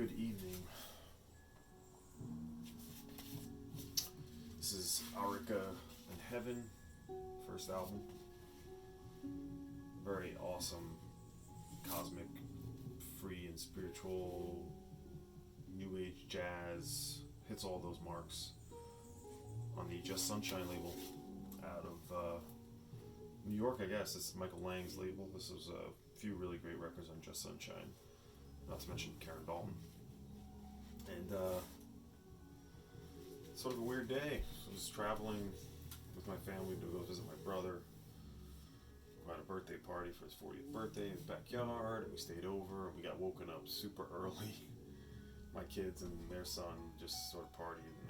Good evening. This is Aurica in Heaven, first album. Very awesome, cosmic, free and spiritual, new age jazz. Hits all those marks on the Just Sunshine label out of New York, I guess. It's Michael Lang's label. This is a few really great records on Just Sunshine. Not to mention Karen Dalton. And sort of a weird day. I was traveling with my family to go visit my brother, who had a birthday party for his 40th birthday in his backyard, and we stayed over, and we got woken up super early. My kids and their son just sort of partied, and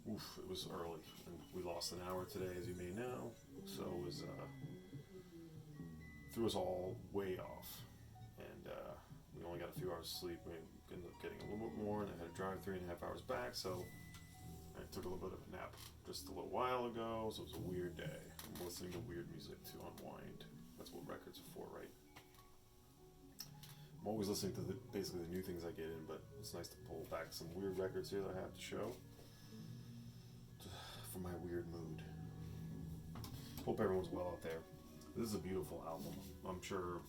it was early. And we lost an hour today, as you may know, so it was, threw us all way off. And we only got a few hours of sleep. We ended up getting a little bit more, and I had to drive 3.5 hours back, so I took a little bit of a nap just a little while ago, so it was a weird day. I'm listening to weird music to unwind. That's what records are for, right? I'm always listening to basically the new things I get in, but it's nice to pull back some weird records here that I have to show for my weird mood. Hope everyone's well out there. This is a beautiful album. I'm sure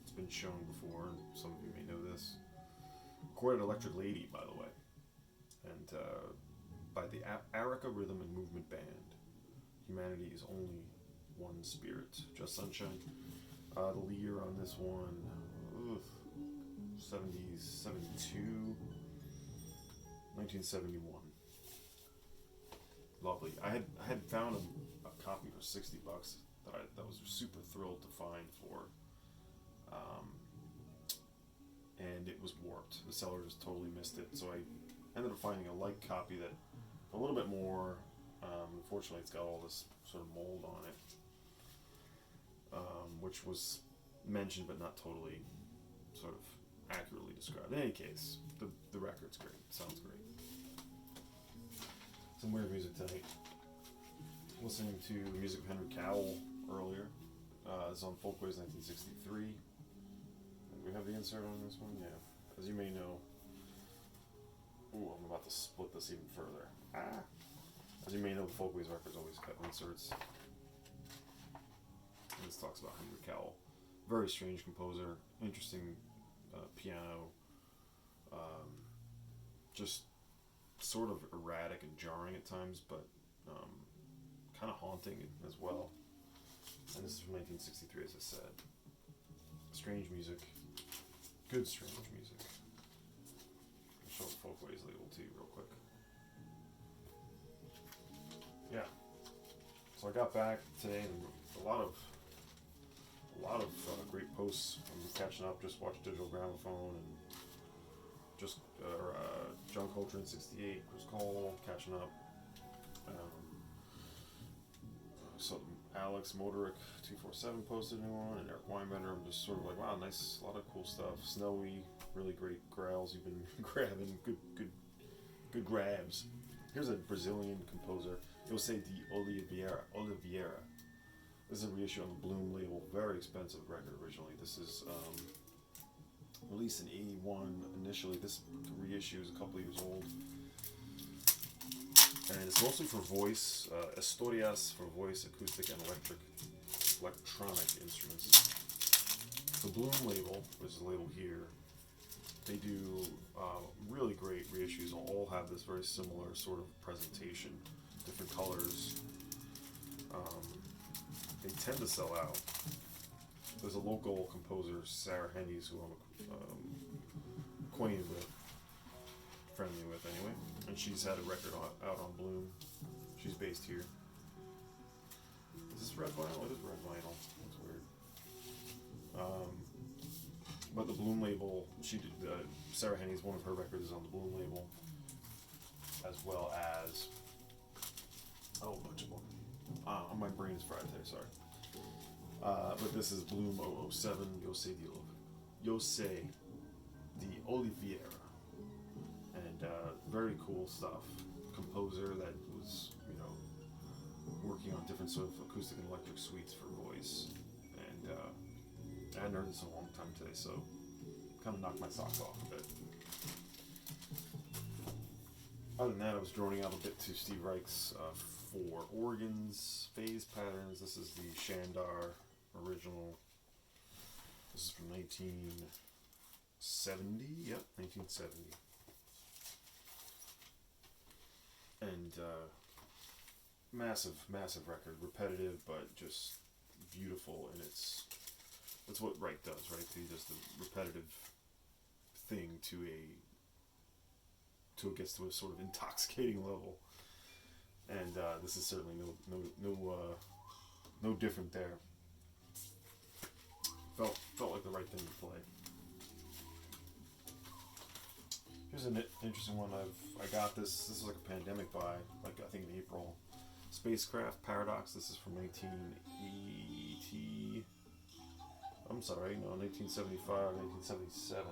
it's been shown before, and some of you may know this. Recorded Electric Lady, by the way, and by the Aurica Rhythm and Movement Band. Humanity is only one spirit. Just Sunshine. The year on this one, 1971. Lovely. I had found a copy for $60 that I was super thrilled to find for. And it was warped. The seller just totally missed it. So I ended up finding a light copy that a little bit more. Unfortunately, it's got all this sort of mold on it, which was mentioned but not totally sort of accurately described. In any case, the record's great. It sounds great. Some weird music tonight. Listening to the music of Henry Cowell earlier. It's on Folkways 1963. Do we have the insert on this one? Yeah. As you may know, I'm about to split this even further. As you may know, the Folkways records always cut inserts. And this talks about Henry Cowell. Very strange composer, interesting piano, just sort of erratic and jarring at times, but kind of haunting as well. And this is from 1963, as I said. Strange music. Good strange music. I'll show the Folkways label to you real quick. Yeah. So I got back today, and a lot of great posts. I'm catching up. Just watched Digital Gramophone and just John Coltrane 68, Chris Cole, catching up. So Alex Moderick 247 posted a new one, and Eric Weinbender. I'm just sort of like, wow, nice, a lot of cool stuff. Snowy, really great growls you've been grabbing, good grabs. Here's a Brazilian composer, José de Oliveira. This is a reissue on the Bloom label, very expensive record originally. This is released in '81 initially. This reissue is a couple of years old. And it's mostly for voice, historias for voice, acoustic, and electronic instruments. The Bloom label, which is the label here, they do really great reissues. All have this very similar sort of presentation, different colors. They tend to sell out. There's a local composer, Sarah Hennies, who I'm acquainted with, friendly with anyway, and she's had a record out on Bloom. She's based here. Is this red vinyl? It is red vinyl. That's weird. But the Bloom label, she did. Sarah Hennies, one of her records is on the Bloom label, as well as a bunch of them. My brain is fried there. Sorry. But this is Bloom 007, José de Oliveira. And very cool stuff. Composer that was, working on different sort of acoustic and electric suites for voice. And I hadn't heard this in a long time today, so kind of knocked my socks off a bit. Other than that, I was droning out a bit to Steve Reich's 4 organs, phase patterns. This is the Shandar original. This is from 1970. Yep, 1970. And massive record. Repetitive, but just beautiful. And that's what Reich does, right? He does the repetitive thing till it gets to a sort of intoxicating level. And this is certainly no different there. Felt like the right thing to play. Here's an interesting one. I got this. This is like a pandemic buy, like I think in April. Spaceship Paradox. This is from 1980. I'm sorry, no, 1975, 1977.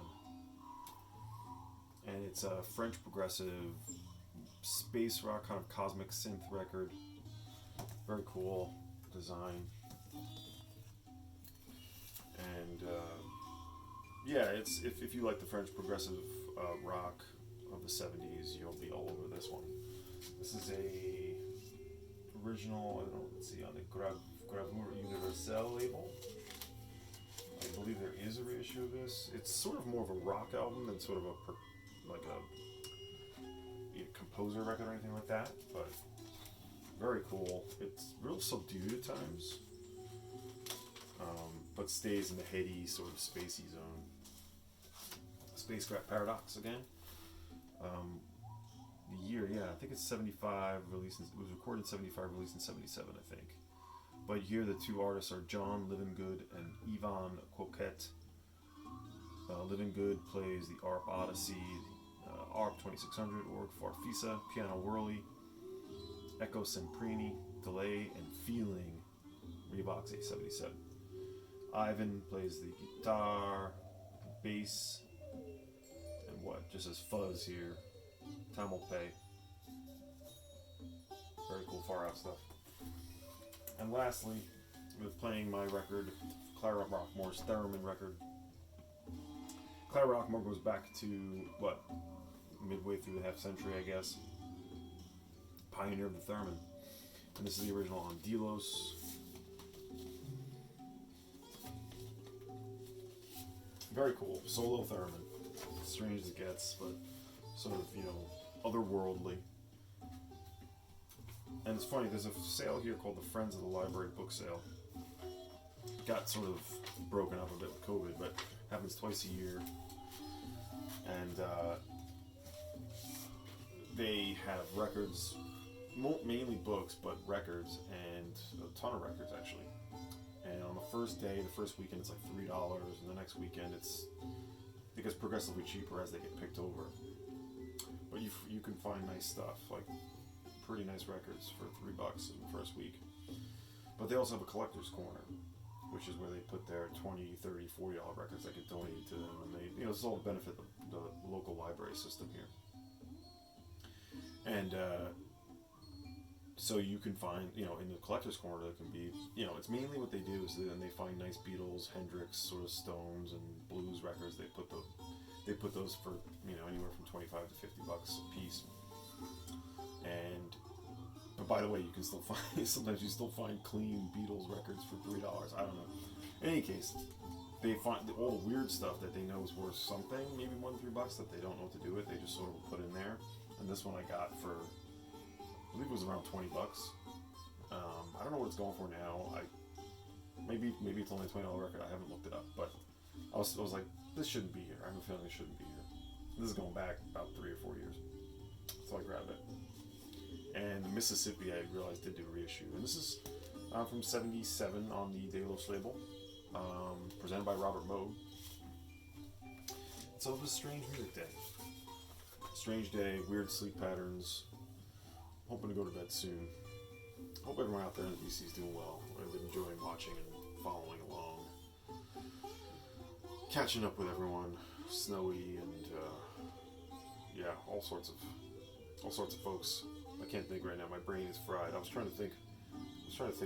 And it's a French progressive space rock kind of cosmic synth record. Very cool design. And yeah, it's if you like the French progressive rock of the 70s, you'll be all over this one. This is a original, I don't know, let's see, on the Gravure Universelle label. I believe there is a reissue of this. It's sort of more of a rock album than sort of a composer record or anything like that, but very cool. It's real subdued at times, but stays in the heady sort of spacey zone. Spaceship Paradox again. The year, yeah, I think it's 75, released. It was recorded in 75, released in 77, I think. But here the 2 artists are John Livingood and Yvonne Coquette. Livingood plays the ARP Odyssey, ARP 2600, Org Farfisa, Piano Whirly, Echo Semprini, Delay, and Feeling, Revox 877. Ivan plays the guitar, bass, and what? Just as fuzz here. Time will pay. Very cool far out stuff. And lastly, with playing my record, Cloudrockmore's Theremin record. Cloudrockmore goes back to, what, midway through the half century, I guess. Pioneer of the theremin. And this is the original on Delos. Very cool. Solo theremin. Strange as it gets, but sort of, otherworldly. And it's funny, there's a sale here called the Friends of the Library book sale. Got sort of broken up a bit with COVID, but happens twice a year. And they have records, mainly books, but records, and a ton of records actually. And on the first day, the first weekend, it's like $3, and the next weekend it gets progressively cheaper as they get picked over. But you can find nice stuff, like pretty nice records for $3 in the first week. But they also have a collector's corner, which is where they put their $20, $30, $40 records that get donated to them, and they, this is all to benefit the local library system here. And so you can find, in the collector's corner, there can be, it's mainly what they do is then they find nice Beatles, Hendrix, sort of Stones, and blues records. They put those for anywhere from $25 to $50 a piece. But by the way, you can still find sometimes you still find clean Beatles records for $3. I don't know. In any case, they find all the weird stuff that they know is worth something, maybe more than $3 that they don't know what to do with. They just sort of put in there. And this one I got for, I believe it was around $20. I don't know what it's going for now. Maybe it's only a $20 record. I haven't looked it up, but I was like, this shouldn't be here. I have a feeling it shouldn't be here. This is going back about 3 or 4 years, so I grabbed it. And Mississippi, I realized, did do a reissue, and this is from '77 on the Delos label, presented by Robert Moog. So it was a strange music day. Strange day, weird sleep patterns. Hoping to go to bed soon. Hope everyone out there in the DC is doing well. I've been enjoying watching and following along. Catching up with everyone. Snowy and all sorts of folks. I can't think right now. My brain is fried. I was trying to think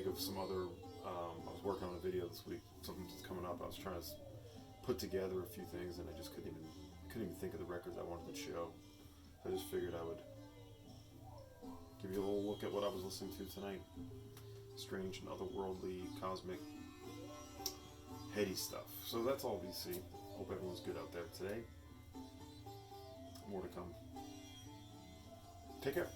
of some other. I was working on a video this week. Something's coming up. I was trying to put together a few things, and I just couldn't even think of the records I wanted to show. I just figured I would give you a little look at what I was listening to tonight. Strange and otherworldly, cosmic, heady stuff. So that's all BC. Hope everyone's good out there today. More to come. Take care.